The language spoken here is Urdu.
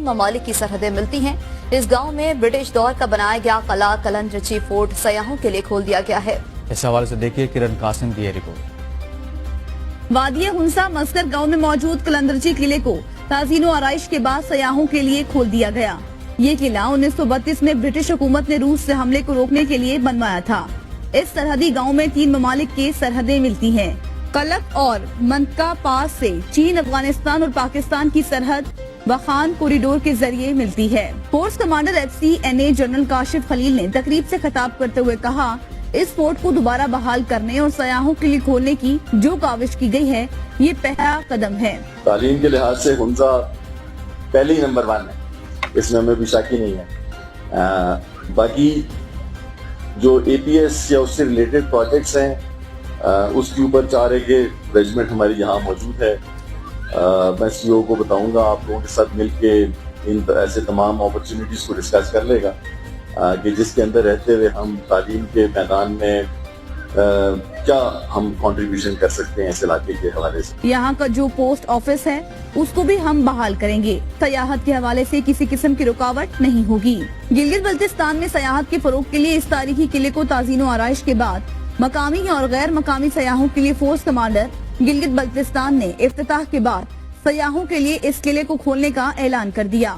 ممالک کی سرحدیں ملتی ہیں۔ اس گاؤں میں برٹش دور کا بنایا گیا قلعہ کلندرچی فورٹ سیاحوں کے لیے کھول دیا گیا ہے۔ اس حوالے سے دیکھیے کرن قاسم کی یہ رپورٹ۔ وادی ہنسا مسکر گاؤں میں موجود کلندرچی قلعے کو تعزین و آرائش کے بعد سیاحوں کے لیے کھول دیا گیا۔ یہ قلعہ 1932 میں برٹش حکومت نے روس سے حملے کو روکنے کے لیے بنوایا تھا۔ اس سرحدی گاؤں میں 3 ممالک کے سرحدیں ملتی ہیں۔ کلک اور منطقہ پاس سے چین، افغانستان اور پاکستان کی سرحد وخان کوریڈور کے ذریعے ملتی ہے۔ Force commander FCNA general Kashif Khalil نے تقریب سے خطاب کرتے ہوئے کہا، اس فورٹ کو دوبارہ بحال کرنے اور سیاحوں کے لیے کھولنے کی جو کاوش کی گئی ہے یہ پہلا قدم ہے۔ تعلیم کے لحاظ سے ہنزا پہلی نمبر 1 ہے، اس میں ہمیں بھی شاکی نہیں ہے۔ باقی جو APS یا اس سے ریلیٹڈ پروجیکٹس ہیں اس کے اوپر 4 ریجمنٹ ہماری یہاں موجود ہے۔ میں CO کو بتاؤں گا، آپ لوگوں کے ساتھ مل کے ان ایسے تمام اپرچونیٹیز کو ڈسکس کر لے گا کہ جس کے اندر رہتے ہوئے ہم تعلیم کے میدان میں کیا ہم کنٹریبیوشن کر سکتے ہیں اس علاقے کے حوالے سے۔ یہاں کا جو پوسٹ آفس ہے اس کو بھی ہم بحال کریں گے۔ سیاحت کے حوالے سے کسی قسم کی رکاوٹ نہیں ہوگی۔ گلگت بلتستان میں سیاحت کے فروغ کے لیے اس تاریخی قلعے کو تعزین و آرائش کے بعد مقامی اور غیر مقامی سیاحوں کے لیے فورس کمانڈر گلگت بلتستان نے افتتاح کے بعد سیاحوں کے لیے اس قلعے کو کھولنے کا اعلان کر دیا۔